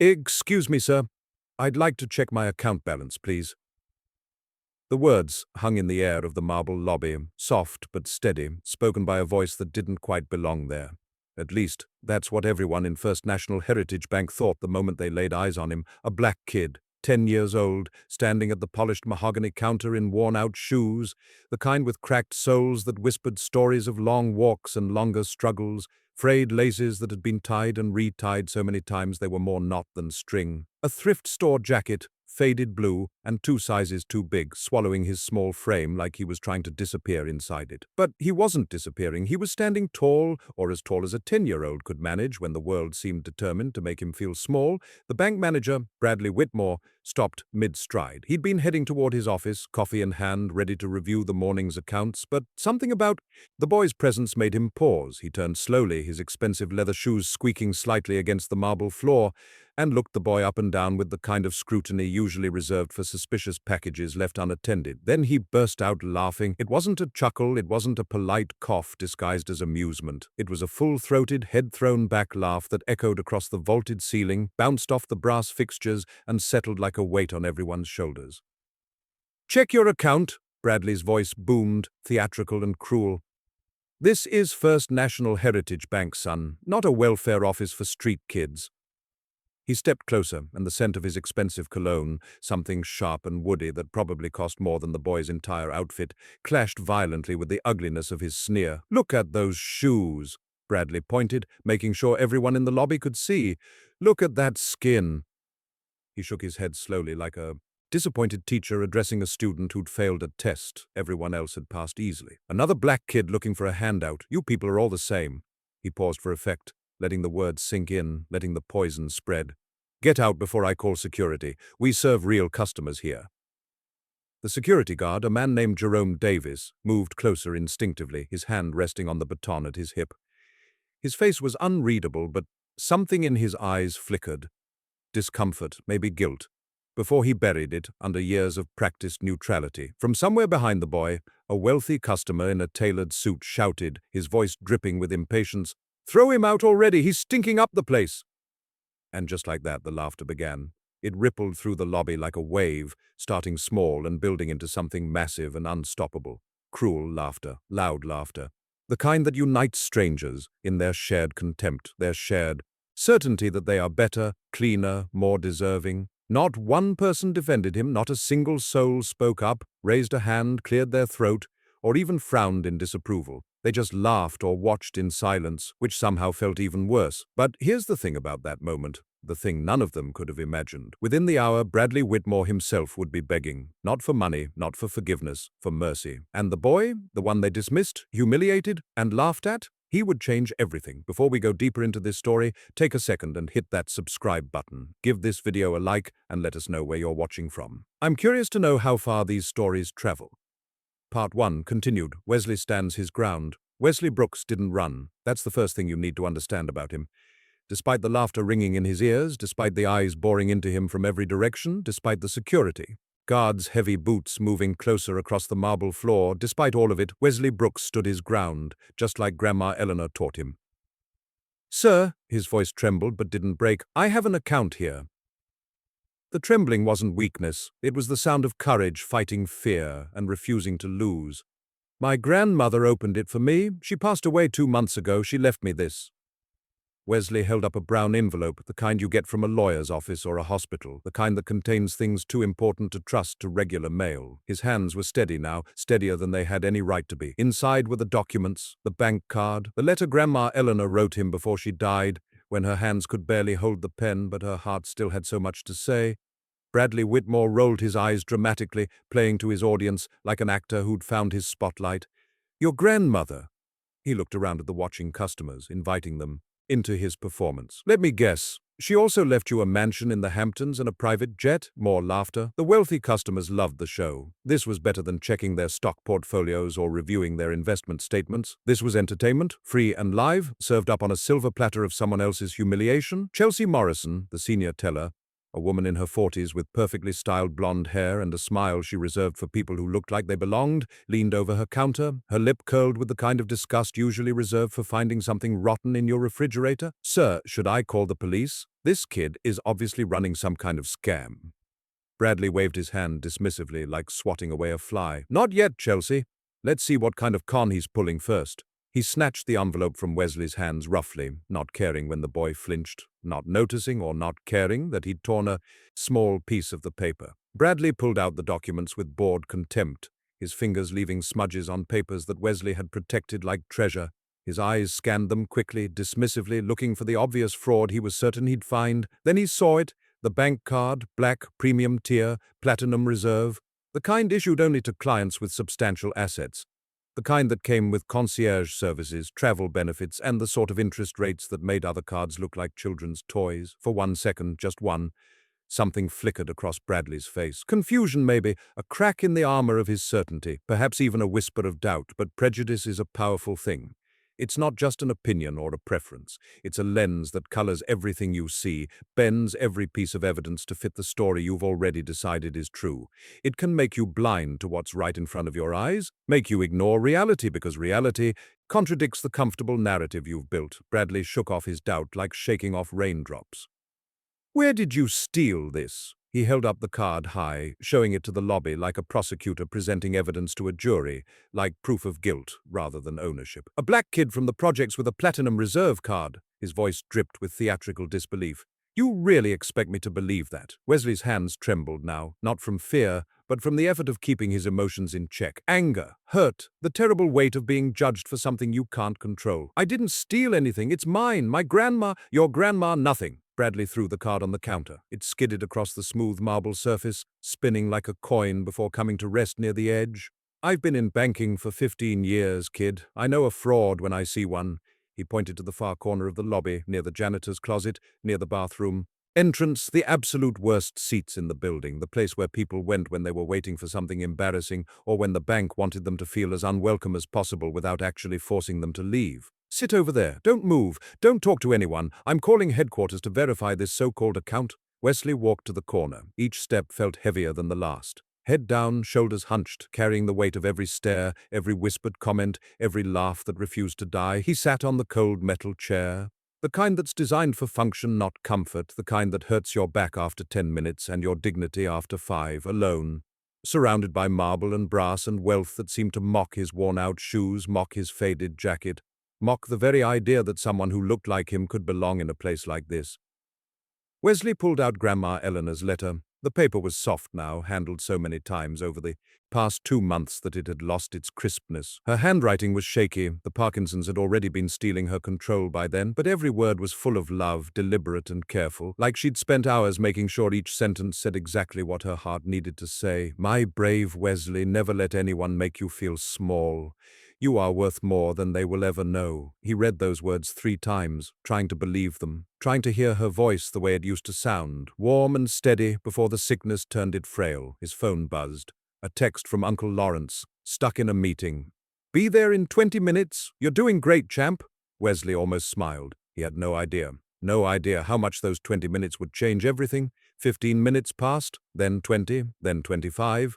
Excuse me, sir. I'd like to check my account balance, please. The words hung in the air of the marble lobby, soft but steady, spoken by a voice that didn't quite belong there. At least, that's what everyone in First National Heritage Bank thought the moment they laid eyes on him, a black kid, 10 years old, standing at the polished mahogany counter in worn-out shoes, the kind with cracked soles that whispered stories of long walks and longer struggles, frayed laces that had been tied and retied so many times they were more knot than string, a thrift store jacket, faded blue, and 2 sizes too big, swallowing his small frame like he was trying to disappear inside it. But he wasn't disappearing. He was standing tall, or as tall as a 10-year-old could manage when the world seemed determined to make him feel small. The bank manager, Bradley Whitmore, stopped mid-stride. He'd been heading toward his office, coffee in hand, ready to review the morning's accounts, but something about the boy's presence made him pause. He turned slowly, his expensive leather shoes squeaking slightly against the marble floor, and looked the boy up and down with the kind of scrutiny usually reserved for suspicious packages left unattended. Then he burst out laughing. It wasn't a chuckle, it wasn't a polite cough disguised as amusement. It was a full-throated, head-thrown-back laugh that echoed across the vaulted ceiling, bounced off the brass fixtures, and settled like a weight on everyone's shoulders. "Check your account," Bradley's voice boomed, theatrical and cruel. "This is First National Heritage Bank, son, not a welfare office for street kids." He stepped closer, and the scent of his expensive cologne, something sharp and woody that probably cost more than the boy's entire outfit, clashed violently with the ugliness of his sneer. "Look at those shoes," Bradley pointed, making sure everyone in the lobby could see. "Look at that skin." He shook his head slowly like a disappointed teacher addressing a student who'd failed a test everyone else had passed easily. "Another black kid looking for a handout. You people are all the same." He paused for effect, letting the words sink in, letting the poison spread. "Get out before I call security. We serve real customers here." The security guard, a man named Jerome Davis, moved closer instinctively, his hand resting on the baton at his hip. His face was unreadable, but something in his eyes flickered. Discomfort, maybe guilt, before he buried it under years of practiced neutrality. From somewhere behind the boy, a wealthy customer in a tailored suit shouted, his voice dripping with impatience, "Throw him out already! He's stinking up the place!" And just like that, the laughter began. It rippled through the lobby like a wave, starting small and building into something massive and unstoppable. Cruel laughter, loud laughter. The kind that unites strangers in their shared contempt, their shared certainty that they are better, cleaner, more deserving. Not one person defended him, not a single soul spoke up, raised a hand, cleared their throat, or even frowned in disapproval. They just laughed or watched in silence, which somehow felt even worse. But here's the thing about that moment, the thing none of them could have imagined. Within the hour, Bradley Whitmore himself would be begging, not for money, not for forgiveness, for mercy. And the boy, the one they dismissed, humiliated, and laughed at, he would change everything. Before we go deeper into this story, take a second and hit that subscribe button. Give this video a like and let us know where you're watching from. I'm curious to know how far these stories travel. Part 1 continued. Wesley stands his ground. Wesley Brooks didn't run. That's the first thing you need to understand about him. Despite the laughter ringing in his ears, despite the eyes boring into him from every direction, despite the security, guards' heavy boots moving closer across the marble floor, despite all of it, Wesley Brooks stood his ground, just like Grandma Eleanor taught him. "Sir," his voice trembled but didn't break, "I have an account here." The trembling wasn't weakness, it was the sound of courage fighting fear and refusing to lose. "My grandmother opened it for me. She passed away 2 months ago. She left me this." Wesley held up a brown envelope, the kind you get from a lawyer's office or a hospital, the kind that contains things too important to trust to regular mail. His hands were steady now, steadier than they had any right to be. Inside were the documents, the bank card, the letter Grandma Eleanor wrote him before she died, when her hands could barely hold the pen, but her heart still had so much to say. Bradley Whitmore rolled his eyes dramatically, playing to his audience like an actor who'd found his spotlight. "Your grandmother." He looked around at the watching customers, inviting them into his performance. "Let me guess. She also left you a mansion in the Hamptons and a private jet?" More laughter. The wealthy customers loved the show. This was better than checking their stock portfolios or reviewing their investment statements. This was entertainment, free and live, served up on a silver platter of someone else's humiliation. Chelsea Morrison, the senior teller, A woman in her 40s with perfectly styled blonde hair and a smile she reserved for people who looked like they belonged, leaned over her counter, her lip curled with the kind of disgust usually reserved for finding something rotten in your refrigerator. "Sir, should I call the police? This kid is obviously running some kind of scam." Bradley waved his hand dismissively, like swatting away a fly. "Not yet, Chelsea. Let's see what kind of con he's pulling first." He snatched the envelope from Wesley's hands roughly, not caring when the boy flinched, not noticing or not caring that he'd torn a small piece of the paper. Bradley pulled out the documents with bored contempt, his fingers leaving smudges on papers that Wesley had protected like treasure. His eyes scanned them quickly, dismissively, looking for the obvious fraud he was certain he'd find. Then he saw it. The bank card, black, premium tier, platinum reserve, the kind issued only to clients with substantial assets. The kind that came with concierge services, travel benefits, and the sort of interest rates that made other cards look like children's toys. For 1 second, just one, something flickered across Bradley's face. Confusion, maybe, a crack in the armor of his certainty, perhaps even a whisper of doubt, but prejudice is a powerful thing. It's not just an opinion or a preference. It's a lens that colors everything you see, bends every piece of evidence to fit the story you've already decided is true. It can make you blind to what's right in front of your eyes, make you ignore reality because reality contradicts the comfortable narrative you've built. Bradley shook off his doubt like shaking off raindrops. "Where did you steal this?" He held up the card high, showing it to the lobby like a prosecutor presenting evidence to a jury, like proof of guilt rather than ownership. "A black kid from the projects with a platinum reserve card." His voice dripped with theatrical disbelief. "You really expect me to believe that?" Wesley's hands trembled now, not from fear, but from the effort of keeping his emotions in check. Anger, hurt, the terrible weight of being judged for something you can't control. "I didn't steal anything. It's mine. My grandma, your grandma, nothing." Bradley threw the card on the counter. It skidded across the smooth marble surface, spinning like a coin before coming to rest near the edge. "I've been in banking for 15 years, kid. I know a fraud when I see one." He pointed to the far corner of the lobby, near the janitor's closet, near the bathroom. Entrance, the absolute worst seats in the building, the place where people went when they were waiting for something embarrassing or when the bank wanted them to feel as unwelcome as possible without actually forcing them to leave. "Sit over there. Don't move. Don't talk to anyone. I'm calling headquarters to verify this so-called account." Wesley walked to the corner. Each step felt heavier than the last. Head down, shoulders hunched, carrying the weight of every stare, every whispered comment, every laugh that refused to die. He sat on the cold metal chair. The kind that's designed for function, not comfort, the kind that hurts your back after 10 minutes and your dignity after 5, alone. Surrounded by marble and brass and wealth that seemed to mock his worn-out shoes, mock his faded jacket, mock the very idea that someone who looked like him could belong in a place like this. Wesley pulled out Grandma Eleanor's letter. The paper was soft now, handled so many times over the past 2 months that it had lost its crispness. Her handwriting was shaky. The Parkinsons had already been stealing her control by then, but every word was full of love, deliberate and careful, like she'd spent hours making sure each sentence said exactly what her heart needed to say. "My brave Wesley, never let anyone make you feel small. You are worth more than they will ever know." He read those words 3 times, trying to believe them, trying to hear her voice the way it used to sound, warm and steady before the sickness turned it frail. His phone buzzed. A text from Uncle Lawrence, stuck in a meeting. "Be there in 20 minutes. You're doing great, champ." Wesley almost smiled. He had no idea. No idea how much those 20 minutes would change everything. 15 minutes passed, then 20, then 25.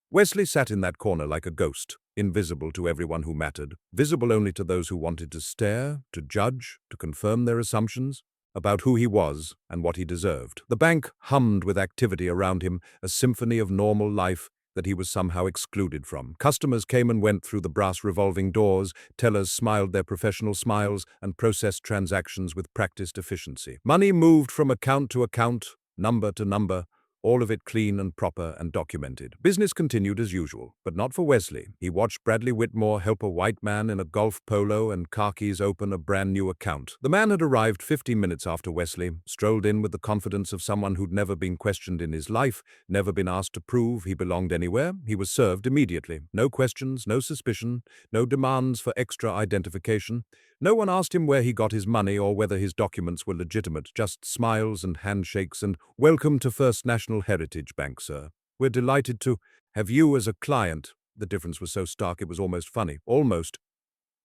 Wesley sat in that corner like a ghost, invisible to everyone who mattered, visible only to those who wanted to stare, to judge, to confirm their assumptions about who he was and what he deserved. The bank hummed with activity around him, a symphony of normal life that he was somehow excluded from. Customers came and went through the brass revolving doors, tellers smiled their professional smiles and processed transactions with practiced efficiency. Money moved from account to account, number to number, all of it clean and proper and documented. Business continued as usual, but not for Wesley. He watched Bradley Whitmore help a white man in a golf polo and khakis open a brand new account. The man had arrived 15 minutes after Wesley, strolled in with the confidence of someone who'd never been questioned in his life, never been asked to prove he belonged anywhere. He was served immediately. No questions, no suspicion, no demands for extra identification. No one asked him where he got his money or whether his documents were legitimate, just smiles and handshakes and "Welcome to First National Heritage Bank, sir. We're delighted to have you as a client." The difference was so stark it was almost funny. Almost.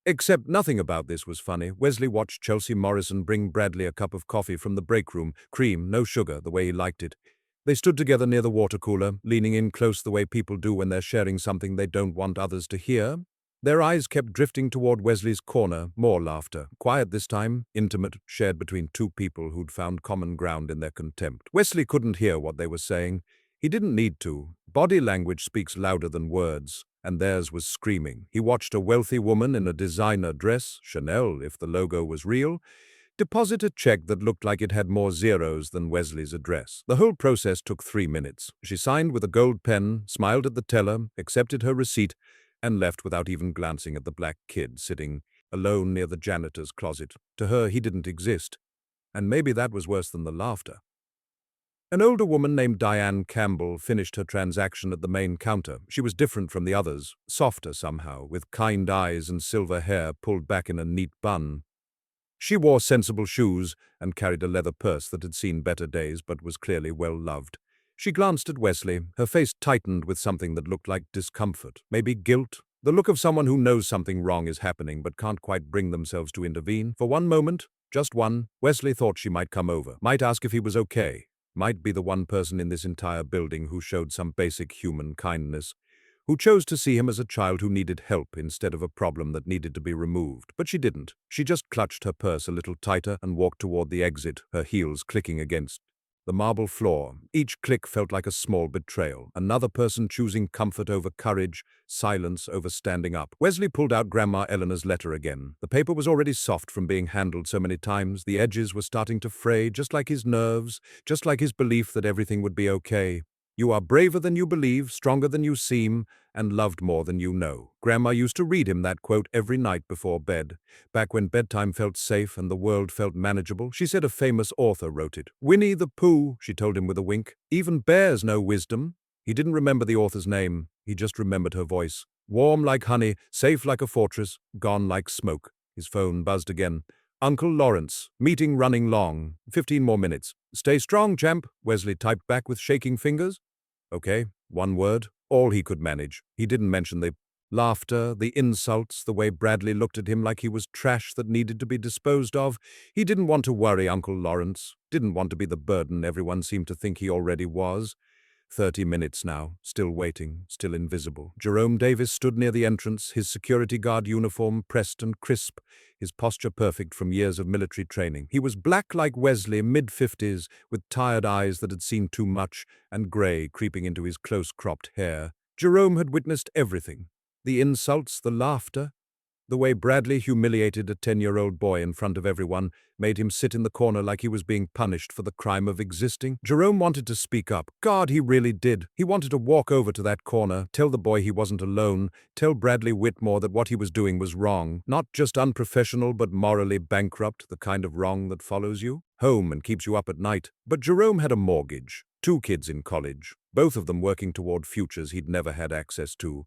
Except nothing about this was funny. Wesley watched Chelsea Morrison bring Bradley a cup of coffee from the break room, cream, no sugar, the way he liked it. They stood together near the water cooler, leaning in close the way people do when they're sharing something they don't want others to hear. Their eyes kept drifting toward Wesley's corner, more laughter. Quiet this time, intimate, shared between two people who'd found common ground in their contempt. Wesley couldn't hear what they were saying. He didn't need to. Body language speaks louder than words, and theirs was screaming. He watched a wealthy woman in a designer dress, Chanel if the logo was real, deposit a check that looked like it had more zeros than Wesley's address. The whole process took 3 minutes. She signed with a gold pen, smiled at the teller, accepted her receipt, and left without even glancing at the black kid sitting alone near the janitor's closet. To her, he didn't exist. And maybe that was worse than the laughter. An older woman named Diane Campbell finished her transaction at the main counter. She was different from the others, softer somehow, with kind eyes and silver hair pulled back in a neat bun. She wore sensible shoes and carried a leather purse that had seen better days but was clearly well loved. She glanced at Wesley, her face tightened with something that looked like discomfort, maybe guilt, the look of someone who knows something wrong is happening but can't quite bring themselves to intervene. For one moment, just one, Wesley thought she might come over, might ask if he was okay, might be the one person in this entire building who showed some basic human kindness, who chose to see him as a child who needed help instead of a problem that needed to be removed. But she didn't. She just clutched her purse a little tighter and walked toward the exit, her heels clicking against the marble floor. Each click felt like a small betrayal. Another person choosing comfort over courage, silence over standing up. Wesley pulled out Grandma Eleanor's letter again. The paper was already soft from being handled so many times. The edges were starting to fray, just like his nerves, just like his belief that everything would be okay. You are braver than you believe, stronger than you seem, and loved more than you know. Grandma used to read him that quote every night before bed. Back when bedtime felt safe and the world felt manageable, she said a famous author wrote it. Winnie the Pooh, she told him with a wink. Even bears know wisdom. He didn't remember the author's name. He just remembered her voice. Warm like honey, safe like a fortress, gone like smoke. His phone buzzed again. Uncle Lawrence, meeting running long. 15 more minutes. Stay strong, champ, Wesley typed back with shaking fingers. Okay, one word, all he could manage. He didn't mention the laughter, the insults, the way Bradley looked at him like he was trash that needed to be disposed of. He didn't want to worry Uncle Lawrence, didn't want to be the burden everyone seemed to think he already was. 30 minutes now, still waiting, still invisible. Jerome Davis stood near the entrance, his security guard uniform pressed and crisp, his posture perfect from years of military training. He was black like Wesley, mid-50s, with tired eyes that had seen too much, and gray creeping into his close-cropped hair. Jerome had witnessed everything. The insults, the laughter. The way Bradley humiliated a 10-year-old boy in front of everyone made him sit in the corner like he was being punished for the crime of existing. Jerome wanted to speak up. God, he really did. He wanted to walk over to that corner, tell the boy he wasn't alone, tell Bradley Whitmore that what he was doing was wrong. Not just unprofessional, but morally bankrupt, the kind of wrong that follows you home and keeps you up at night. But Jerome had a mortgage, 2 kids in college, both of them working toward futures he'd never had access to.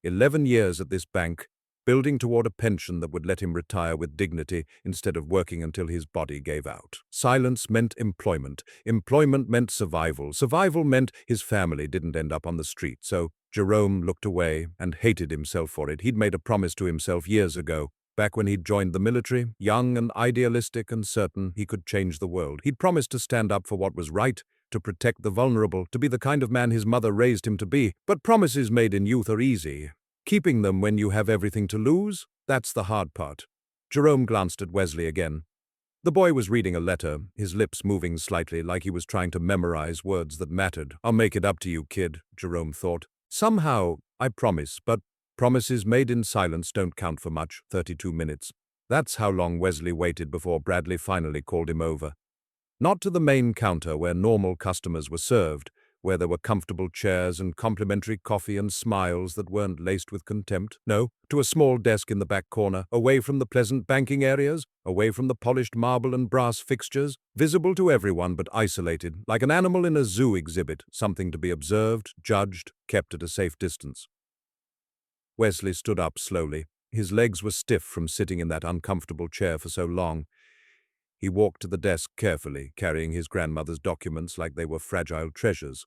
11 years at this bank, building toward a pension that would let him retire with dignity instead of working until his body gave out. Silence meant employment. Employment meant survival. Survival meant his family didn't end up on the street. So Jerome looked away and hated himself for it. He'd made a promise to himself years ago, back when he'd joined the military, young and idealistic and certain he could change the world. He'd promised to stand up for what was right, to protect the vulnerable, to be the kind of man his mother raised him to be. But promises made in youth are easy. Keeping them when you have everything to lose, that's the hard part. Jerome glanced at Wesley again. The boy was reading a letter, his lips moving slightly like he was trying to memorize words that mattered. I'll make it up to you, kid, Jerome thought. Somehow, I promise, but promises made in silence don't count for much. 32 minutes. That's how long Wesley waited before Bradley finally called him over. Not to the main counter where normal customers were served, where there were comfortable chairs and complimentary coffee and smiles that weren't laced with contempt. No, to a small desk in the back corner, away from the pleasant banking areas, away from the polished marble and brass fixtures, visible to everyone but isolated, like an animal in a zoo exhibit, something to be observed, judged, kept at a safe distance. Wesley stood up slowly. His legs were stiff from sitting in that uncomfortable chair for so long. He walked to the desk carefully, carrying his grandmother's documents like they were fragile treasures.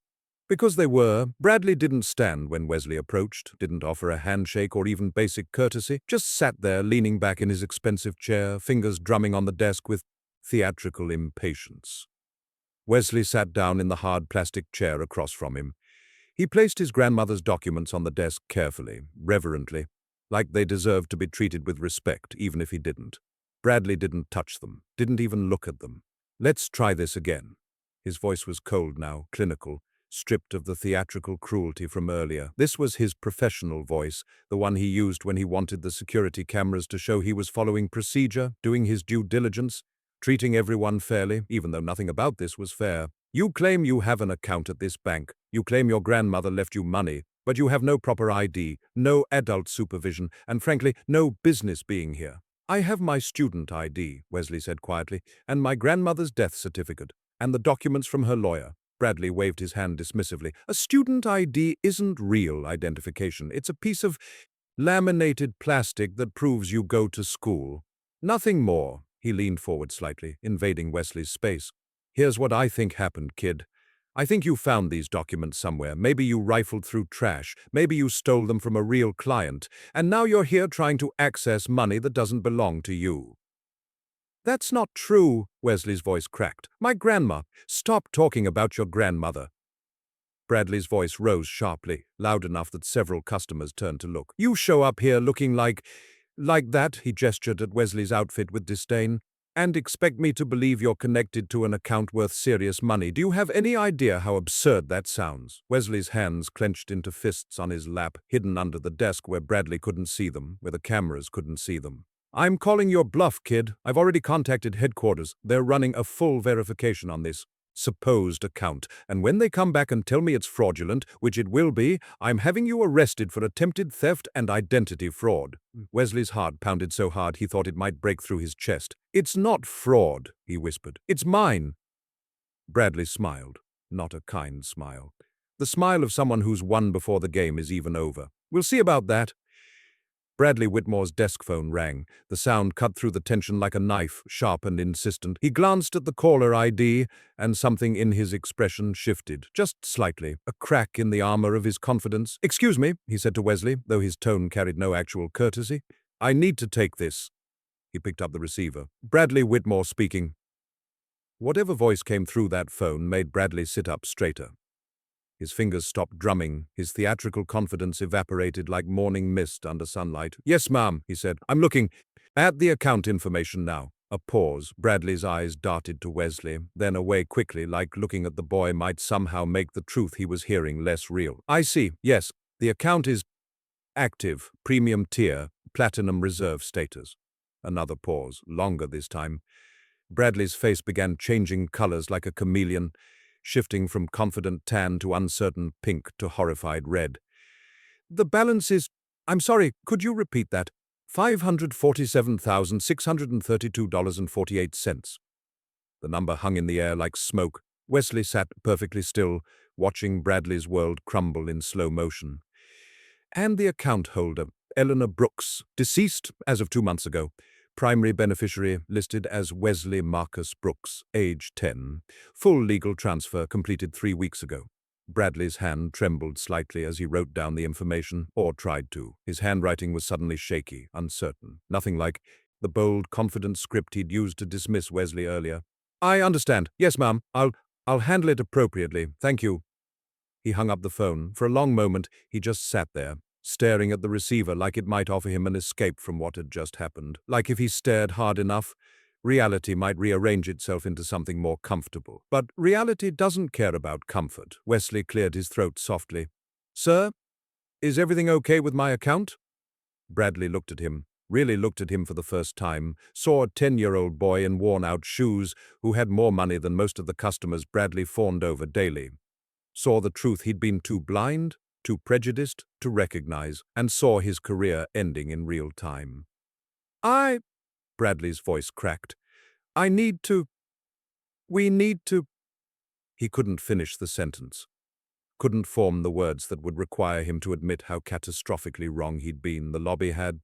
Because they were. Bradley didn't stand when Wesley approached, didn't offer a handshake or even basic courtesy, just sat there leaning back in his expensive chair, fingers drumming on the desk with theatrical impatience. Wesley sat down in the hard plastic chair across from him. He placed his grandmother's documents on the desk carefully, reverently, like they deserved to be treated with respect, even if he didn't. Bradley didn't touch them, didn't even look at them. "Let's try this again." His voice was cold now, clinical, stripped of the theatrical cruelty from earlier. This was his professional voice, the one he used when he wanted the security cameras to show he was following procedure, doing his due diligence, treating everyone fairly, even though nothing about this was fair. "You claim you have an account at this bank. You claim your grandmother left you money, but you have no proper ID, no adult supervision, and frankly, no business being here." "I have my student ID," Wesley said quietly, "and my grandmother's death certificate, and the documents from her lawyer." Bradley waved his hand dismissively. "A student ID isn't real identification. It's a piece of laminated plastic that proves you go to school. Nothing more." He leaned forward slightly, invading Wesley's space. "Here's what I think happened, kid. I think you found these documents somewhere. Maybe you rifled through trash. Maybe you stole them from a real client. And now you're here trying to access money that doesn't belong to you." "That's not true," Wesley's voice cracked. "My grandma." "Stop talking about your grandmother." Bradley's voice rose sharply, loud enough that several customers turned to look. "You show up here looking like that," he gestured at Wesley's outfit with disdain, "and expect me to believe you're connected to an account worth serious money. Do you have any idea how absurd that sounds?" Wesley's hands clenched into fists on his lap, hidden under the desk where Bradley couldn't see them, where the cameras couldn't see them. "I'm calling your bluff, kid. I've already contacted headquarters. They're running a full verification on this supposed account, and when they come back and tell me it's fraudulent, which it will be, I'm having you arrested for attempted theft and identity fraud." Wesley's heart pounded so hard he thought it might break through his chest. "It's not fraud," he whispered. "It's mine." Bradley smiled, not a kind smile. The smile of someone who's won before the game is even over. "We'll see about that." Bradley Whitmore's desk phone rang. The sound cut through the tension like a knife, sharp and insistent. He glanced at the caller ID, and something in his expression shifted, just slightly, a crack in the armor of his confidence. "Excuse me," he said to Wesley, though his tone carried no actual courtesy. "I need to take this." He picked up the receiver. "Bradley Whitmore speaking." Whatever voice came through that phone made Bradley sit up straighter. His fingers stopped drumming, his theatrical confidence evaporated like morning mist under sunlight. "Yes, ma'am," he said. "I'm looking at the account information now." A pause. Bradley's eyes darted to Wesley, then away quickly, like looking at the boy might somehow make the truth he was hearing less real. "I see. Yes, the account is active, premium tier, platinum reserve status." Another pause, longer this time. Bradley's face began changing colors like a chameleon, shifting from confident tan to uncertain pink to horrified red. "The balance is— I'm sorry, could you repeat that?" $547,632.48. The number hung in the air like smoke. Wesley sat perfectly still, watching Bradley's world crumble in slow motion. "And the account holder, Eleanor Brooks, deceased as of 2 months ago. Primary beneficiary listed as Wesley Marcus Brooks, age 10. Full legal transfer completed 3 weeks ago." Bradley's hand trembled slightly as he wrote down the information, or tried to. His handwriting was suddenly shaky, uncertain. Nothing like the bold, confident script he'd used to dismiss Wesley earlier. "I understand. Yes, ma'am. I'll handle it appropriately. Thank you." He hung up the phone. For a long moment, he just sat there, staring at the receiver like it might offer him an escape from what had just happened. Like if he stared hard enough, reality might rearrange itself into something more comfortable. But reality doesn't care about comfort. Wesley cleared his throat softly. "Sir, is everything okay with my account?" Bradley looked at him, really looked at him for the first time, saw a 10-year-old boy in worn-out shoes who had more money than most of the customers Bradley fawned over daily. Saw the truth he'd been too blind, too prejudiced to recognize, and saw his career ending in real time. Bradley's voice cracked. We need to. He couldn't finish the sentence. Couldn't form the words that would require him to admit how catastrophically wrong he'd been. The lobby had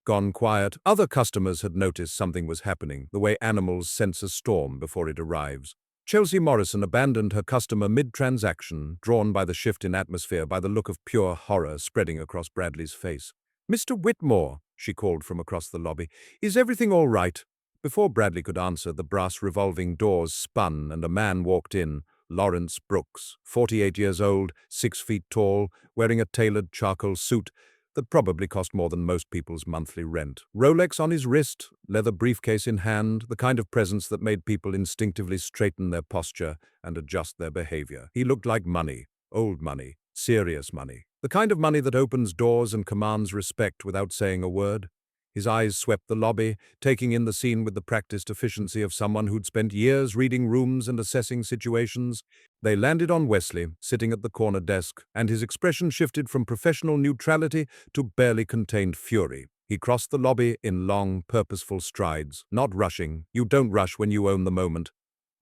gone quiet. Other customers had noticed something was happening, the way animals sense a storm before it arrives. Chelsea Morrison abandoned her customer mid-transaction, drawn by the shift in atmosphere by the look of pure horror spreading across Bradley's face. "Mr. Whitmore," she called from across the lobby, "is everything all right?" Before Bradley could answer, the brass revolving doors spun and a man walked in, Lawrence Brooks, 48 years old, 6 feet tall, wearing a tailored charcoal suit that probably cost more than most people's monthly rent. Rolex on his wrist, leather briefcase in hand, the kind of presence that made people instinctively straighten their posture and adjust their behavior. He looked like money, old money, serious money. The kind of money that opens doors and commands respect without saying a word. His eyes swept the lobby, taking in the scene with the practiced efficiency of someone who'd spent years reading rooms and assessing situations. They landed on Wesley, sitting at the corner desk, and his expression shifted from professional neutrality to barely contained fury. He crossed the lobby in long, purposeful strides, not rushing. You don't rush when you own the moment.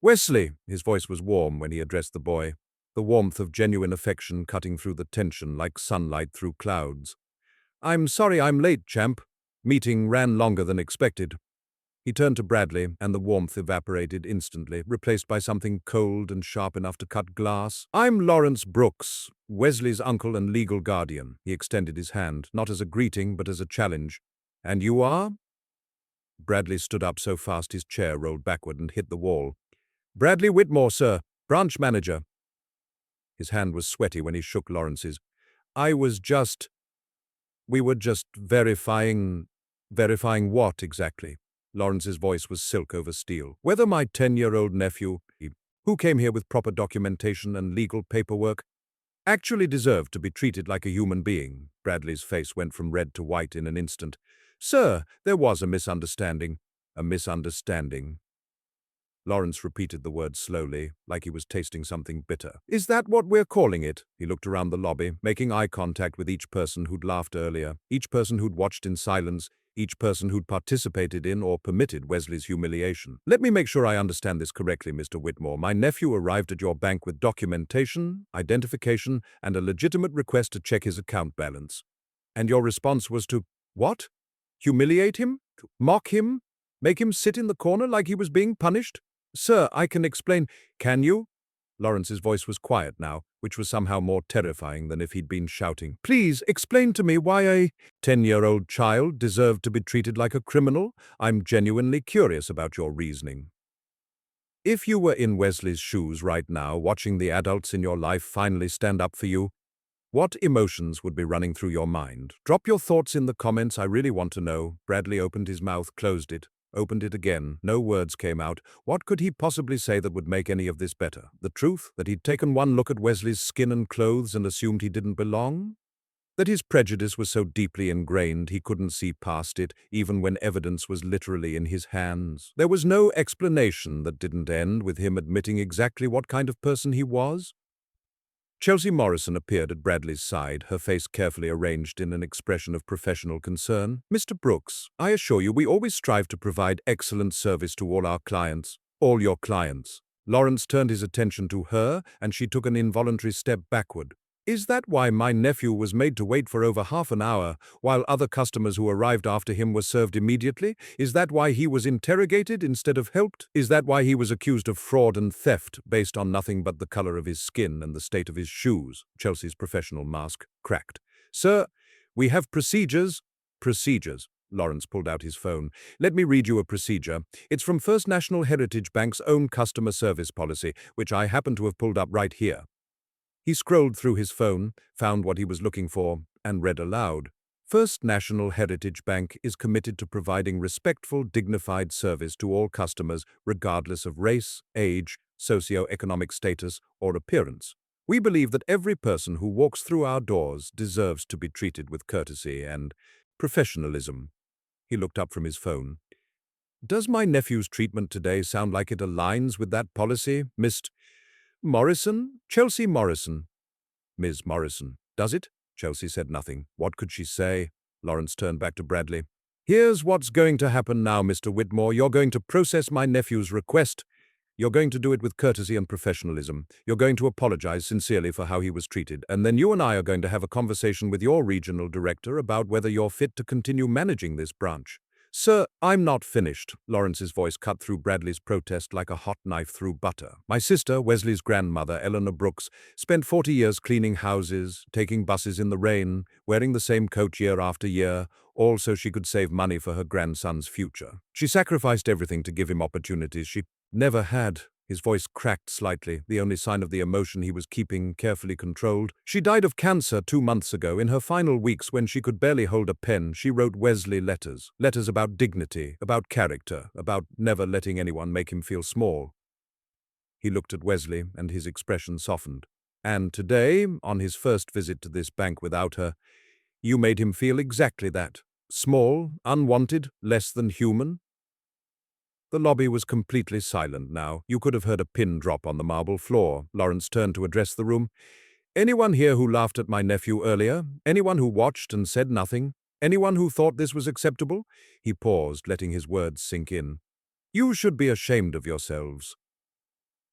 "Wesley!" His voice was warm when he addressed the boy, the warmth of genuine affection cutting through the tension like sunlight through clouds. "I'm sorry I'm late, champ. Meeting ran longer than expected." He turned to Bradley, and the warmth evaporated instantly, replaced by something cold and sharp enough to cut glass. "I'm Lawrence Brooks, Wesley's uncle and legal guardian." He extended his hand, not as a greeting, but as a challenge. "And you are?" Bradley stood up so fast his chair rolled backward and hit the wall. "Bradley Whitmore, sir, branch manager." His hand was sweaty when he shook Lawrence's. We were just verifying what exactly?" Lawrence's voice was silk over steel. "Whether my 10-year-old nephew, who came here with proper documentation and legal paperwork, actually deserved to be treated like a human being." Bradley's face went from red to white in an instant. "Sir, there was a misunderstanding." "A misunderstanding?" Lawrence repeated the word slowly, like he was tasting something bitter. "Is that what we're calling it?" He looked around the lobby, making eye contact with each person who'd laughed earlier, each person who'd watched in silence, each person who'd participated in or permitted Wesley's humiliation. "Let me make sure I understand this correctly, Mr. Whitmore. My nephew arrived at your bank with documentation, identification, and a legitimate request to check his account balance. And your response was to, what? Humiliate him? Mock him? Make him sit in the corner like he was being punished? Sir, I can explain." "Can you?" Lawrence's voice was quiet now, which was somehow more terrifying than if he'd been shouting. "Please, explain to me why a 10-year-old child deserved to be treated like a criminal. I'm genuinely curious about your reasoning." If you were in Wesley's shoes right now, watching the adults in your life finally stand up for you, what emotions would be running through your mind? Drop your thoughts in the comments, I really want to know. Bradley opened his mouth, closed it, opened it again. No words came out. What could he possibly say that would make any of this better? The truth? That he'd taken one look at Wesley's skin and clothes and assumed he didn't belong? That his prejudice was so deeply ingrained he couldn't see past it, even when evidence was literally in his hands? There was no explanation that didn't end with him admitting exactly what kind of person he was. Chelsea Morrison appeared at Bradley's side, her face carefully arranged in an expression of professional concern. "Mr. Brooks, I assure you we always strive to provide excellent service to all our clients. All your clients." Lawrence turned his attention to her, and she took an involuntary step backward. "Is that why my nephew was made to wait for over half an hour, while other customers who arrived after him were served immediately? Is that why he was interrogated instead of helped? Is that why he was accused of fraud and theft based on nothing but the color of his skin and the state of his shoes?" Chelsea's professional mask cracked. "Sir, we have procedures." "Procedures." Lawrence pulled out his phone. "Let me read you a procedure. It's from First National Heritage Bank's own customer service policy, which I happen to have pulled up right here." He scrolled through his phone, found what he was looking for, and read aloud. "First National Heritage Bank is committed to providing respectful, dignified service to all customers, regardless of race, age, socio-economic status, or appearance. We believe that every person who walks through our doors deserves to be treated with courtesy and professionalism." He looked up from his phone. "Does my nephew's treatment today sound like it aligns with that policy, Mr. Morrison?" "Chelsea Morrison." "Ms. Morrison. Does it?" Chelsea said nothing. What could she say? Lawrence turned back to Bradley. "Here's what's going to happen now, Mr. Whitmore. You're going to process my nephew's request. You're going to do it with courtesy and professionalism. You're going to apologize sincerely for how he was treated. And then you and I are going to have a conversation with your regional director about whether you're fit to continue managing this branch. Sir, I'm not finished. Lawrence's voice cut through Bradley's protest like a hot knife through butter. My sister, Wesley's grandmother, Eleanor Brooks, spent 40 years cleaning houses, taking buses in the rain, wearing the same coat year after year, all so she could save money for her grandson's future. She sacrificed everything to give him opportunities she never had. His voice cracked slightly, the only sign of the emotion he was keeping carefully controlled. She died of cancer 2 months ago. In her final weeks, when she could barely hold a pen, she wrote Wesley letters. Letters about dignity, about character, about never letting anyone make him feel small. He looked at Wesley, and his expression softened. And today, on his first visit to this bank without her, you made him feel exactly that. Small, unwanted, less than human. The lobby was completely silent now. You could have heard a pin drop on the marble floor. Lawrence turned to address the room. Anyone here who laughed at my nephew earlier? Anyone who watched and said nothing? Anyone who thought this was acceptable? He paused, letting his words sink in. You should be ashamed of yourselves.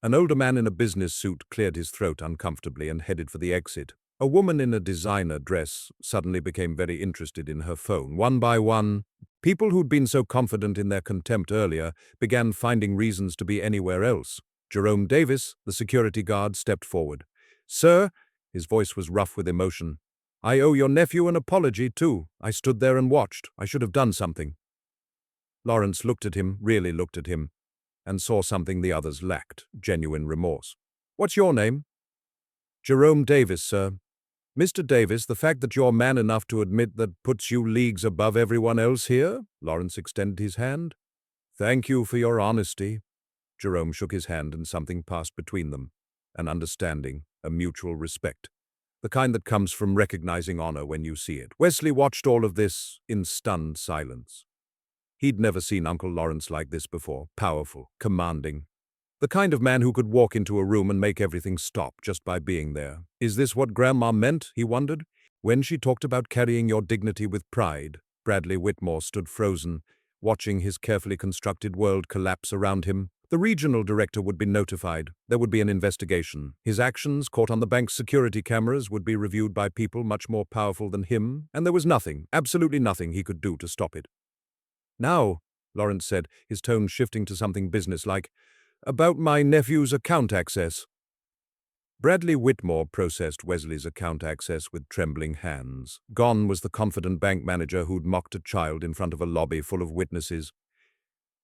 An older man in a business suit cleared his throat uncomfortably and headed for the exit. A woman in a designer dress suddenly became very interested in her phone. One by one, people who'd been so confident in their contempt earlier began finding reasons to be anywhere else. Jerome Davis, the security guard, stepped forward. Sir, his voice was rough with emotion, I owe your nephew an apology, too. I stood there and watched. I should have done something. Lawrence looked at him, really looked at him, and saw something the others lacked, genuine remorse. What's your name? Jerome Davis, sir. Mr. Davis, the fact that you're man enough to admit that puts you leagues above everyone else here? Lawrence extended his hand. Thank you for your honesty. Jerome shook his hand and something passed between them. An understanding, a mutual respect. The kind that comes from recognizing honor when you see it. Wesley watched all of this in stunned silence. He'd never seen Uncle Lawrence like this before, powerful, commanding. The kind of man who could walk into a room and make everything stop just by being there. Is this what Grandma meant, he wondered? When she talked about carrying your dignity with pride, Bradley Whitmore stood frozen, watching his carefully constructed world collapse around him. The regional director would be notified. There would be an investigation. His actions, caught on the bank's security cameras, would be reviewed by people much more powerful than him, and there was nothing, absolutely nothing he could do to stop it. Now, Lawrence said, his tone shifting to something businesslike, about my nephew's account access. Bradley Whitmore processed Wesley's account access with trembling hands. Gone was the confident bank manager who'd mocked a child in front of a lobby full of witnesses.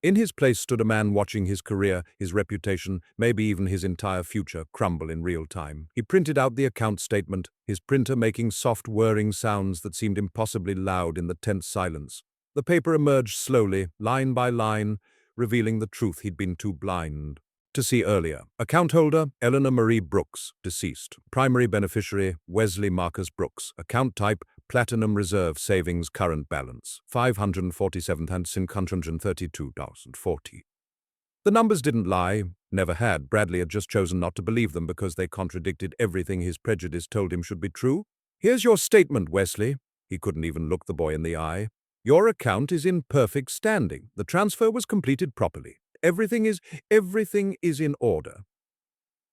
In his place stood a man watching his career, his reputation, maybe even his entire future, crumble in real time. He printed out the account statement, his printer making soft whirring sounds that seemed impossibly loud in the tense silence. The paper emerged slowly, line by line, revealing the truth he'd been too blind to see earlier. Account holder, Eleanor Marie Brooks, deceased. Primary beneficiary, Wesley Marcus Brooks. Account type, Platinum Reserve Savings Current Balance, $547,632.40. The numbers didn't lie, never had. Bradley had just chosen not to believe them because they contradicted everything his prejudice told him should be true. Here's your statement, Wesley. He couldn't even look the boy in the eye. Your account is in perfect standing. The transfer was completed properly. Everything is in order.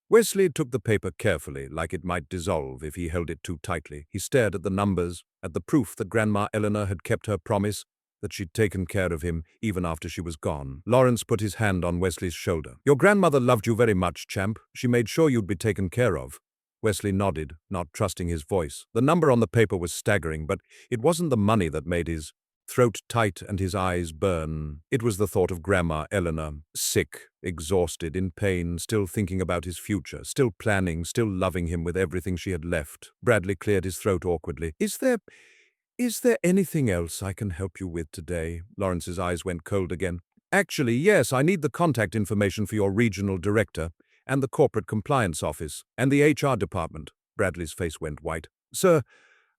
Wesley took the paper carefully, like it might dissolve if he held it too tightly. He stared at the numbers, at the proof that Grandma Eleanor had kept her promise, that she'd taken care of him even after she was gone. Lawrence put his hand on Wesley's shoulder. Your grandmother loved you very much, champ. She made sure you'd be taken care of. Wesley nodded, not trusting his voice. The number on the paper was staggering, but it wasn't the money that made his throat tight and his eyes burn. It was the thought of Grandma Eleanor, sick, exhausted, in pain, still thinking about his future, still planning, still loving him with everything she had left. Bradley cleared his throat awkwardly. Is there anything else I can help you with today? Lawrence's eyes went cold again. Actually, yes, I need the contact information for your regional director and the corporate compliance office and the HR department. Bradley's face went white. Sir,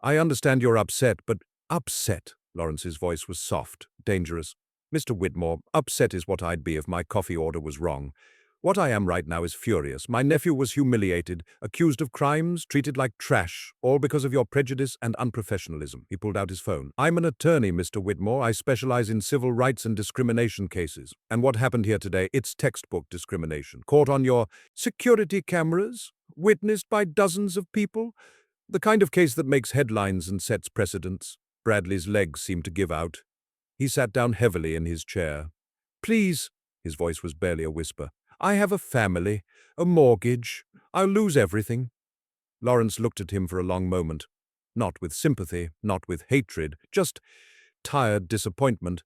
I understand you're upset, but upset? Lawrence's voice was soft, dangerous. Mr. Whitmore, upset is what I'd be if my coffee order was wrong. What I am right now is furious. My nephew was humiliated, accused of crimes, treated like trash, all because of your prejudice and unprofessionalism. He pulled out his phone. I'm an attorney, Mr. Whitmore. I specialize in civil rights and discrimination cases. And what happened here today, it's textbook discrimination. Caught on your security cameras, witnessed by dozens of people. The kind of case that makes headlines and sets precedents. Bradley's legs seemed to give out. He sat down heavily in his chair. "Please," his voice was barely a whisper, "I have a family, a mortgage. I'll lose everything." Lawrence looked at him for a long moment. Not with sympathy, not with hatred, just tired disappointment.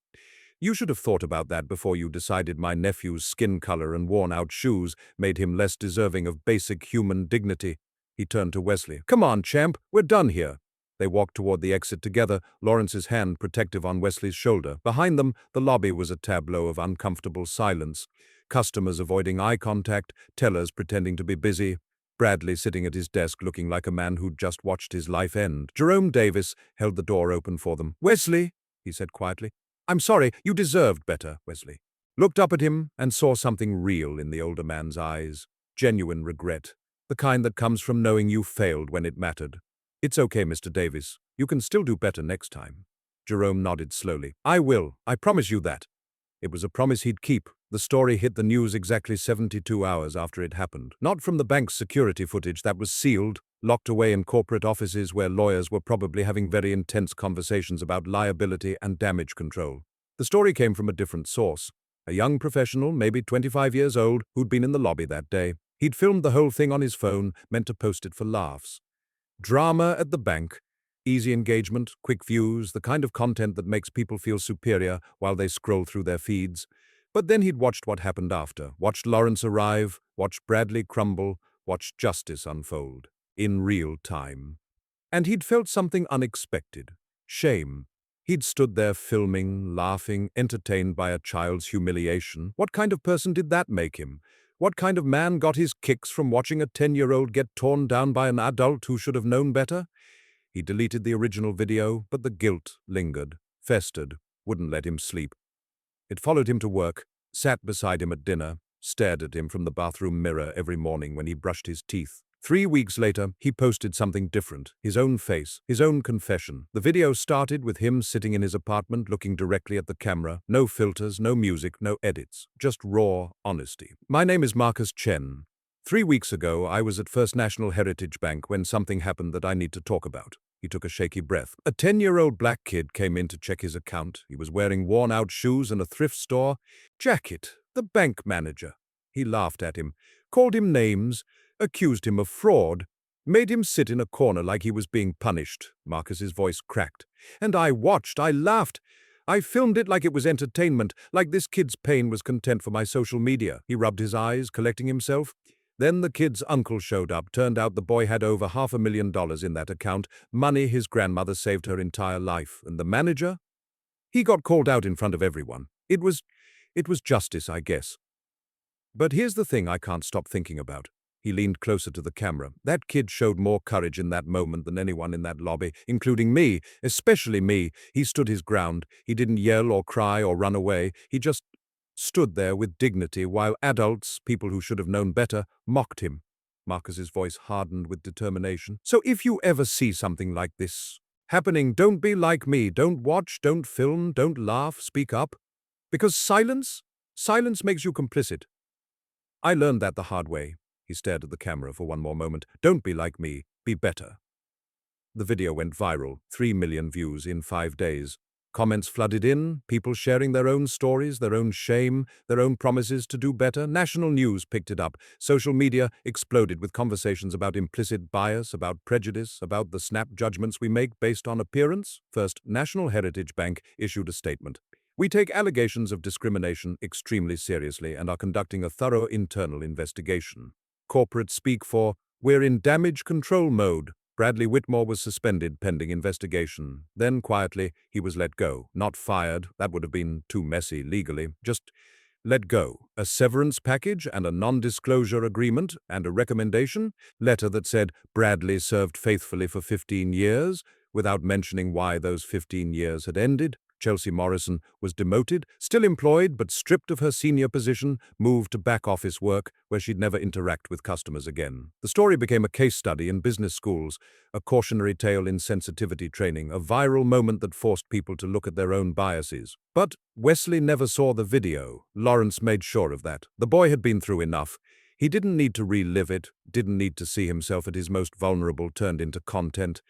"You should have thought about that before you decided my nephew's skin color and worn-out shoes made him less deserving of basic human dignity." He turned to Wesley. "Come on, champ, we're done here." They walked toward the exit together, Lawrence's hand protective on Wesley's shoulder. Behind them, the lobby was a tableau of uncomfortable silence. Customers avoiding eye contact, tellers pretending to be busy, Bradley sitting at his desk looking like a man who'd just watched his life end. Jerome Davis held the door open for them. "Wesley," he said quietly. "I'm sorry, you deserved better." Wesley looked up at him and saw something real in the older man's eyes. Genuine regret, the kind that comes from knowing you failed when it mattered. "It's okay, Mr. Davis. You can still do better next time." Jerome nodded slowly. "I will. I promise you that." It was a promise he'd keep. The story hit the news exactly 72 hours after it happened. Not from the bank's security footage that was sealed, locked away in corporate offices where lawyers were probably having very intense conversations about liability and damage control. The story came from a different source. A young professional, maybe 25 years old, who'd been in the lobby that day. He'd filmed the whole thing on his phone, meant to post it for laughs. Drama at the bank. Easy engagement, quick views, the kind of content that makes people feel superior while they scroll through their feeds. But then he'd watched what happened after, watched Lawrence arrive, watched Bradley crumble, watched justice unfold, in real time. And he'd felt something unexpected. Shame. He'd stood there filming, laughing, entertained by a child's humiliation. What kind of person did that make him? What kind of man got his kicks from watching a 10-year-old get torn down by an adult who should have known better? He deleted the original video, but the guilt lingered, festered, wouldn't let him sleep. It followed him to work, sat beside him at dinner, stared at him from the bathroom mirror every morning when he brushed his teeth. 3 weeks later, he posted something different, his own face, his own confession. The video started with him sitting in his apartment looking directly at the camera. No filters, no music, no edits, just raw honesty. "My name is Marcus Chen. 3 weeks ago, I was at First National Heritage Bank when something happened that I need to talk about." He took a shaky breath. "A 10-year-old black kid came in to check his account. He was wearing worn-out shoes and a thrift store jacket. The bank manager." He laughed at him, called him names, accused him of fraud, made him sit in a corner like he was being punished. Marcus's voice cracked. "And I watched, I laughed. I filmed it like it was entertainment, like this kid's pain was content for my social media." He rubbed his eyes, collecting himself. Then the kid's uncle showed up. Turned out the boy had over $500,000 in that account, money his grandmother saved her entire life. And the manager? He got called out in front of everyone. It was justice, I guess. But here's the thing I can't stop thinking about. He leaned closer to the camera. That kid showed more courage in that moment than anyone in that lobby, including me, especially me. He stood his ground. He didn't yell or cry or run away. He just stood there with dignity while adults, people who should have known better, mocked him. Marcus's voice hardened with determination. "So if you ever see something like this happening, don't be like me. Don't watch, don't film, don't laugh, speak up. Because silence makes you complicit. I learned that the hard way." He stared at the camera for one more moment. "Don't be like me, be better." The video went viral, 3 million views in 5 days. Comments flooded in, people sharing their own stories, their own shame, their own promises to do better. National news picked it up. Social media exploded with conversations about implicit bias, about prejudice, about the snap judgments we make based on appearance. First National Heritage Bank issued a statement. "We take allegations of discrimination extremely seriously and are conducting a thorough internal investigation." Corporate speak for, "We're in damage control mode." Bradley Whitmore was suspended pending investigation. Then, quietly, he was let go. Not fired, that would have been too messy legally. Just let go. A severance package and a non-disclosure agreement and a recommendation letter that said Bradley served faithfully for 15 years, without mentioning why those 15 years had ended. Chelsea Morrison was demoted, still employed but stripped of her senior position, moved to back-office work where she'd never interact with customers again. The story became a case study in business schools, a cautionary tale in sensitivity training, a viral moment that forced people to look at their own biases. But Wesley never saw the video. Lawrence made sure of that. The boy had been through enough. He didn't need to relive it, didn't need to see himself at his most vulnerable turned into content.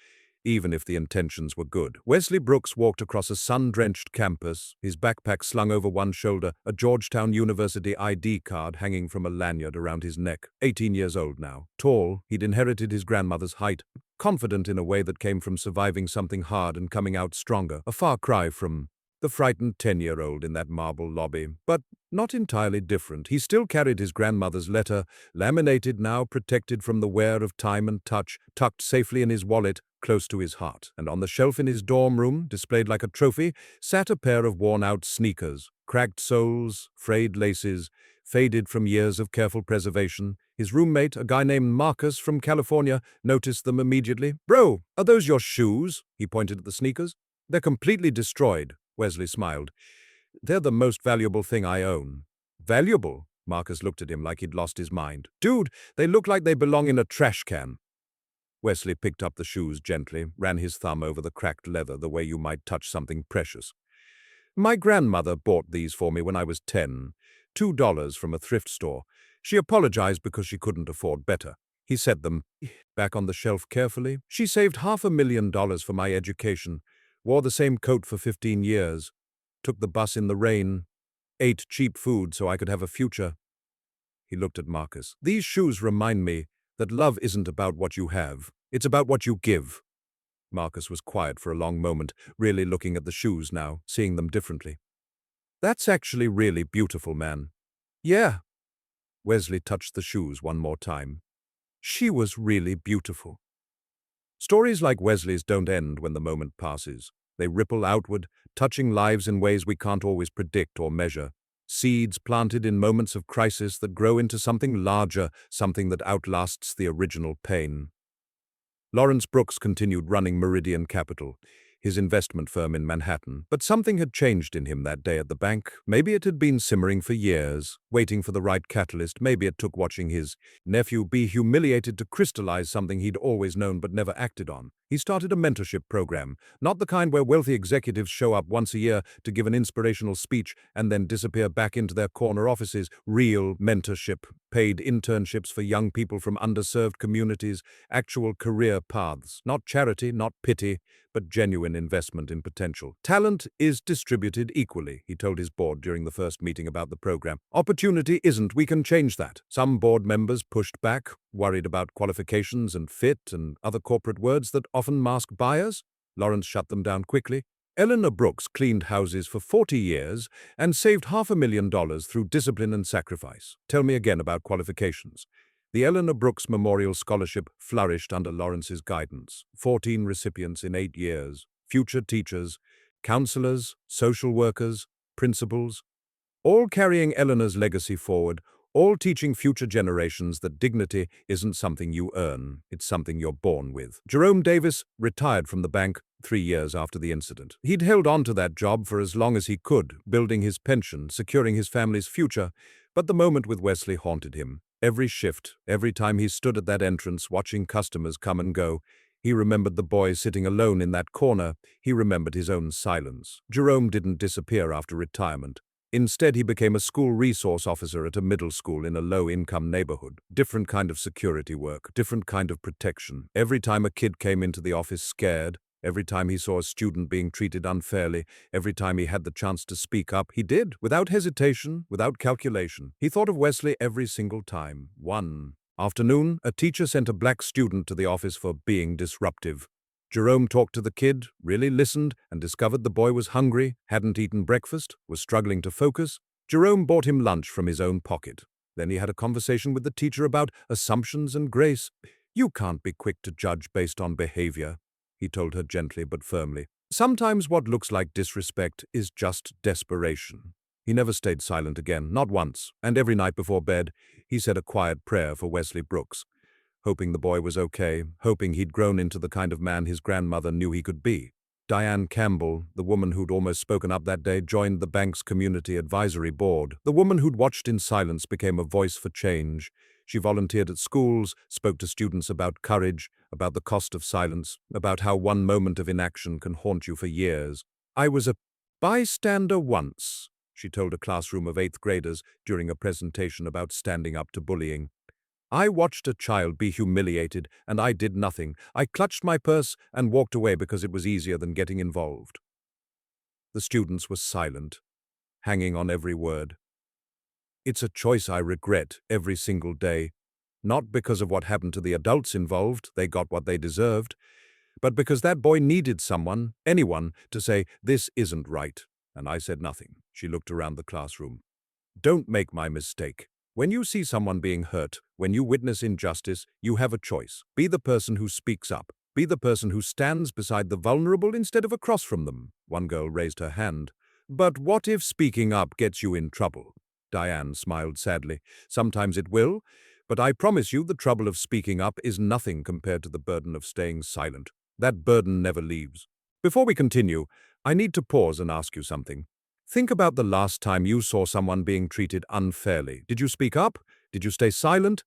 even if the intentions were good. Wesley Brooks walked across a sun-drenched campus, his backpack slung over one shoulder, a Georgetown University ID card hanging from a lanyard around his neck. 18 years old now. Tall, he'd inherited his grandmother's height. Confident in a way that came from surviving something hard and coming out stronger. A far cry from the frightened 10-year-old in that marble lobby, but not entirely different. He still carried his grandmother's letter, laminated now, protected from the wear of time and touch, tucked safely in his wallet, close to his heart. And on the shelf in his dorm room, displayed like a trophy, sat a pair of worn-out sneakers, cracked soles, frayed laces, faded from years of careful preservation. His roommate, a guy named Marcus from California, noticed them immediately. "Bro, are those your shoes?" He pointed at the sneakers. "They're completely destroyed." Wesley smiled. "They're the most valuable thing I own." "Valuable?" Marcus looked at him like he'd lost his mind. "Dude, they look like they belong in a trash can." Wesley picked up the shoes gently, ran his thumb over the cracked leather the way you might touch something precious. "My grandmother bought these for me when I was 10. $2 from a thrift store. She apologized because she couldn't afford better." He set them back on the shelf carefully. "She saved $500,000 for my education, wore the same coat for 15 years, took the bus in the rain, ate cheap food so I could have a future." He looked at Marcus. "These shoes remind me that love isn't about what you have, it's about what you give." Marcus was quiet for a long moment, really looking at the shoes now, seeing them differently. "That's actually really beautiful, man." "Yeah." Wesley touched the shoes one more time. "She was really beautiful." Stories like Wesley's don't end when the moment passes. They ripple outward, touching lives in ways we can't always predict or measure. Seeds planted in moments of crisis that grow into something larger, something that outlasts the original pain. Lawrence Brooks continued running Meridian Capital, his investment firm in Manhattan, but something had changed in him that day at the bank. Maybe it had been simmering for years, waiting for the right catalyst. Maybe it took watching his nephew be humiliated to crystallize something he'd always known but never acted on. He started a mentorship program, not the kind where wealthy executives show up once a year to give an inspirational speech and then disappear back into their corner offices. Real mentorship, paid internships for young people from underserved communities, actual career paths, not charity, not pity, but genuine investment in potential. "Talent is distributed equally," he told his board during the first meeting about the program. "Opportunity isn't. We can change that." Some board members pushed back, worried about qualifications and fit and other corporate words that often mask bias. Lawrence shut them down quickly. Eleanor Brooks cleaned houses for 40 years and saved $500,000 through discipline and sacrifice. Tell me again about qualifications. The Eleanor Brooks Memorial Scholarship flourished under Lawrence's guidance. 14 recipients in 8 years, future teachers, counselors, social workers, principals, all carrying Eleanor's legacy forward, all teaching future generations that dignity isn't something you earn, it's something you're born with. Jerome Davis retired from the bank 3 years after the incident. He'd held on to that job for as long as he could, building his pension, securing his family's future, but the moment with Wesley haunted him. Every shift, every time he stood at that entrance watching customers come and go, he remembered the boy sitting alone in that corner. He remembered his own silence. Jerome didn't disappear after retirement. Instead, he became a school resource officer at a middle school in a low-income neighborhood. Different kind of security work, different kind of protection. Every time a kid came into the office scared, every time he saw a student being treated unfairly, every time he had the chance to speak up, he did, without hesitation, without calculation. He thought of Wesley every single time. One afternoon, a teacher sent a black student to the office for being disruptive. Jerome talked to the kid, really listened, and discovered the boy was hungry, hadn't eaten breakfast, was struggling to focus. Jerome bought him lunch from his own pocket. Then he had a conversation with the teacher about assumptions and grace. "You can't be quick to judge based on behavior," he told her gently but firmly. "Sometimes what looks like disrespect is just desperation." He never stayed silent again, not once, and every night before bed, he said a quiet prayer for Wesley Brooks, hoping the boy was okay, hoping he'd grown into the kind of man his grandmother knew he could be. Diane Campbell, the woman who'd almost spoken up that day, joined the bank's community advisory board. The woman who'd watched in silence became a voice for change. She volunteered at schools, spoke to students about courage, about the cost of silence, about how one moment of inaction can haunt you for years. "I was a bystander once," she told a classroom of 8th graders during a presentation about standing up to bullying. I watched a child be humiliated, and I did nothing. I clutched my purse and walked away because it was easier than getting involved. The students were silent, hanging on every word. It's a choice I regret every single day, not because of what happened to the adults involved, they got what they deserved, but because that boy needed someone, anyone, to say, "This isn't right." And I said nothing. She looked around the classroom. Don't make my mistake. When you see someone being hurt, when you witness injustice, you have a choice. Be the person who speaks up. Be the person who stands beside the vulnerable instead of across from them. One girl raised her hand. But what if speaking up gets you in trouble? Diane smiled sadly. Sometimes it will, but I promise you the trouble of speaking up is nothing compared to the burden of staying silent. That burden never leaves. Before we continue, I need to pause and ask you something. Think about the last time you saw someone being treated unfairly. Did you speak up? Did you stay silent?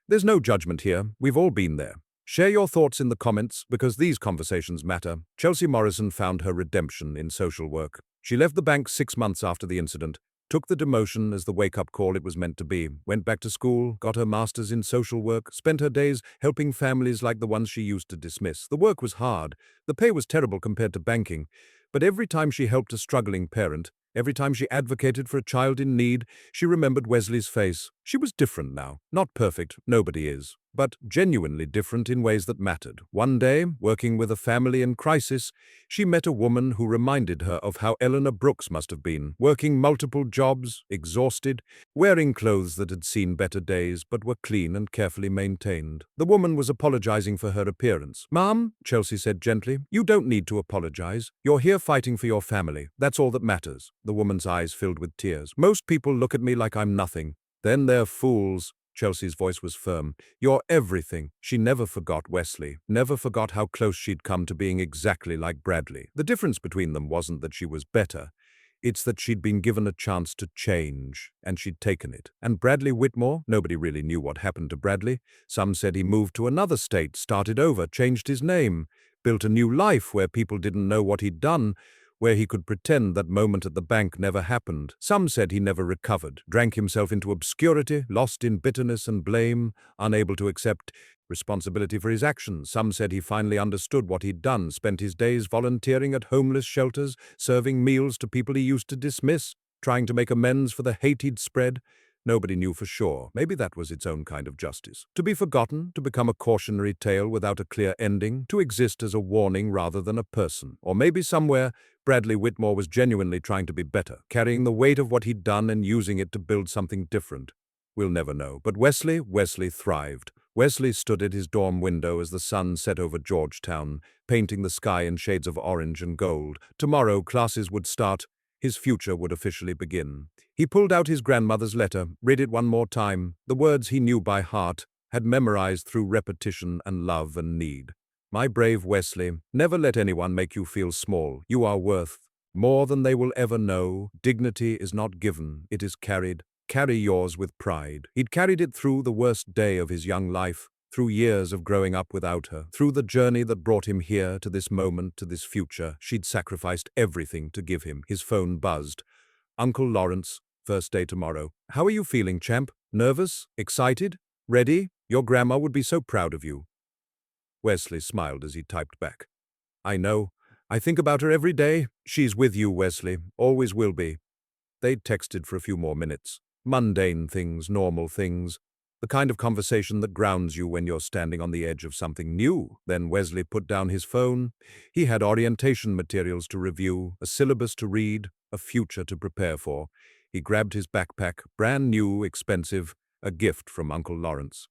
There's no judgment here. We've all been there. Share your thoughts in the comments because these conversations matter. Chelsea Morrison found her redemption in social work. She left the bank 6 months after the incident, took the demotion as the wake-up call it was meant to be, went back to school, got her master's in social work, spent her days helping families like the ones she used to dismiss. The work was hard. The pay was terrible compared to banking. But every time she helped a struggling parent, every time she advocated for a child in need, she remembered Wesley's face. She was different now. Not perfect, nobody is, but genuinely different in ways that mattered. One day, working with a family in crisis, she met a woman who reminded her of how Eleanor Brooks must have been, working multiple jobs, exhausted, wearing clothes that had seen better days but were clean and carefully maintained. The woman was apologizing for her appearance. "Ma'am," Chelsea said gently, "you don't need to apologize. You're here fighting for your family. That's all that matters." The woman's eyes filled with tears. "Most people look at me like I'm nothing. Then they're fools." Chelsea's voice was firm. "You're everything." She never forgot Wesley, never forgot how close she'd come to being exactly like Bradley. The difference between them wasn't that she was better. It's that she'd been given a chance to change, and she'd taken it. And Bradley Whitmore, nobody really knew what happened to Bradley. Some said he moved to another state, started over, changed his name, built a new life where people didn't know what he'd done, where he could pretend that moment at the bank never happened. Some said he never recovered, drank himself into obscurity, lost in bitterness and blame, unable to accept responsibility for his actions. Some said he finally understood what he'd done, spent his days volunteering at homeless shelters, serving meals to people he used to dismiss, trying to make amends for the hate he'd spread. Nobody knew for sure. Maybe that was its own kind of justice. To be forgotten, to become a cautionary tale without a clear ending, to exist as a warning rather than a person. Or maybe somewhere, Bradley Whitmore was genuinely trying to be better, carrying the weight of what he'd done and using it to build something different. We'll never know. But Wesley thrived. Wesley stood at his dorm window as the sun set over Georgetown, painting the sky in shades of orange and gold. Tomorrow, classes would start. His future would officially begin. He pulled out his grandmother's letter, read it one more time. The words he knew by heart, had memorized through repetition and love and need. "My brave Wesley, never let anyone make you feel small. You are worth more than they will ever know. Dignity is not given, it is carried. Carry yours with pride." He'd carried it through the worst day of his young life, through years of growing up without her, through the journey that brought him here, to this moment, to this future. She'd sacrificed everything to give him. His phone buzzed. "Uncle Lawrence, first day tomorrow. How are you feeling, champ? Nervous? Excited? Ready? Your grandma would be so proud of you." Wesley smiled as he typed back. "I know. I think about her every day. She's with you, Wesley. Always will be." They'd texted for a few more minutes. Mundane things, normal things. The kind of conversation that grounds you when you're standing on the edge of something new. Then Wesley put down his phone. He had orientation materials to review, a syllabus to read, a future to prepare for. He grabbed his backpack, brand new, expensive, a gift from Uncle Lawrence.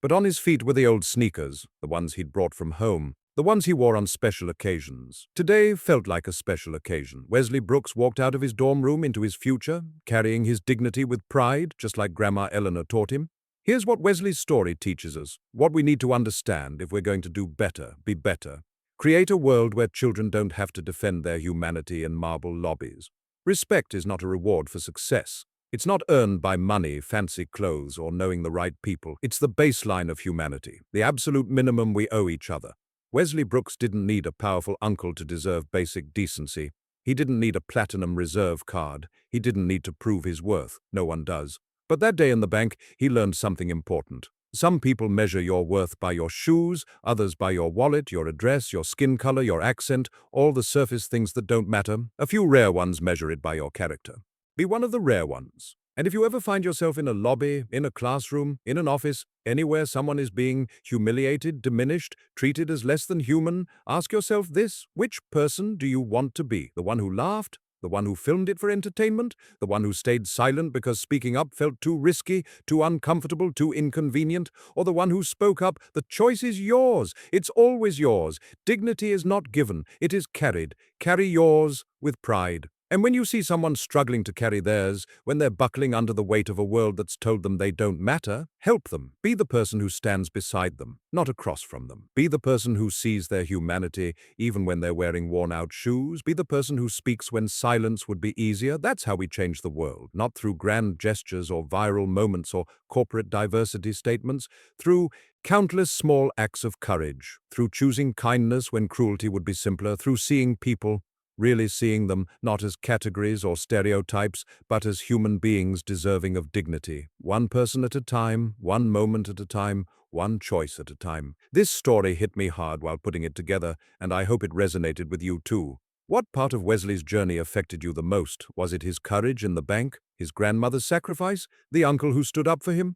But on his feet were the old sneakers, the ones he'd brought from home, the ones he wore on special occasions. Today felt like a special occasion. Wesley Brooks walked out of his dorm room into his future, carrying his dignity with pride, just like Grandma Eleanor taught him. Here's what Wesley's story teaches us, what we need to understand if we're going to do better, be better. Create a world where children don't have to defend their humanity in marble lobbies. Respect is not a reward for success. It's not earned by money, fancy clothes, or knowing the right people. It's the baseline of humanity, the absolute minimum we owe each other. Wesley Brooks didn't need a powerful uncle to deserve basic decency. He didn't need a platinum reserve card. He didn't need to prove his worth. No one does. But that day in the bank, he learned something important. Some people measure your worth by your shoes, others by your wallet, your address, your skin color, your accent, all the surface things that don't matter. A few rare ones measure it by your character. Be one of the rare ones. And if you ever find yourself in a lobby, in a classroom, in an office, anywhere someone is being humiliated, diminished, treated as less than human, ask yourself this: which person do you want to be? The one who laughed? The one who filmed it for entertainment? The one who stayed silent because speaking up felt too risky, too uncomfortable, too inconvenient? Or the one who spoke up? The choice is yours. It's always yours. Dignity is not given. It is carried. Carry yours with pride. And when you see someone struggling to carry theirs, when they're buckling under the weight of a world that's told them they don't matter, help them. Be the person who stands beside them, not across from them. Be the person who sees their humanity, even when they're wearing worn-out shoes. Be the person who speaks when silence would be easier. That's how we change the world, not through grand gestures or viral moments or corporate diversity statements, through countless small acts of courage, through choosing kindness when cruelty would be simpler, through seeing people, really seeing them not as categories or stereotypes, but as human beings deserving of dignity. One person at a time, one moment at a time, one choice at a time. This story hit me hard while putting it together, and I hope it resonated with you too. What part of Wesley's journey affected you the most? Was it his courage in the bank, his grandmother's sacrifice, the uncle who stood up for him?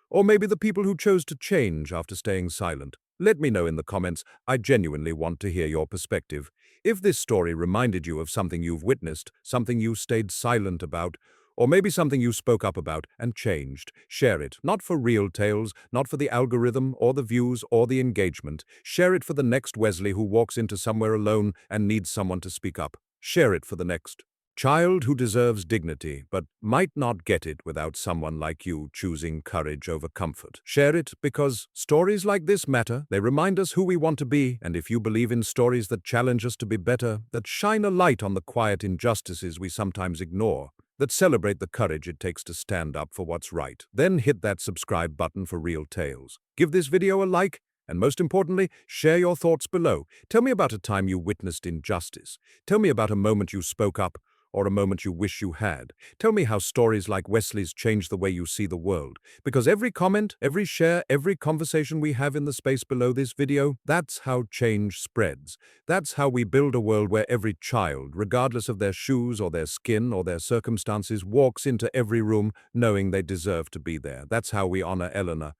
Or maybe the people who chose to change after staying silent? Let me know in the comments. I genuinely want to hear your perspective. If this story reminded you of something you've witnessed, something you stayed silent about, or maybe something you spoke up about and changed, share it. Not for RealTales, not for the algorithm or the views or the engagement. Share it for the next Wesley who walks into somewhere alone and needs someone to speak up. Share it for the next child who deserves dignity, but might not get it without someone like you choosing courage over comfort. Share it because stories like this matter. They remind us who we want to be, and if you believe in stories that challenge us to be better, that shine a light on the quiet injustices we sometimes ignore, that celebrate the courage it takes to stand up for what's right, then hit that subscribe button for Real Tales. Give this video a like, and most importantly, share your thoughts below. Tell me about a time you witnessed injustice. Tell me about a moment you spoke up, or a moment you wish you had. Tell me how stories like Wesley's change the way you see the world. Because every comment, every share, every conversation we have in the space below this video, that's how change spreads. That's how we build a world where every child, regardless of their shoes or their skin or their circumstances, walks into every room knowing they deserve to be there. That's how we honor Eleanor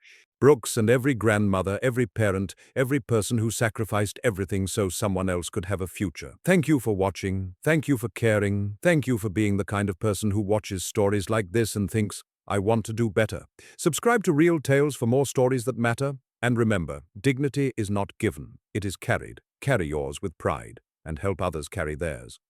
Brooks and every grandmother, every parent, every person who sacrificed everything so someone else could have a future. Thank you for watching. Thank you for caring. Thank you for being the kind of person who watches stories like this and thinks, I want to do better. Subscribe to Real Tales for more stories that matter. And remember, dignity is not given. It is carried. Carry yours with pride and help others carry theirs.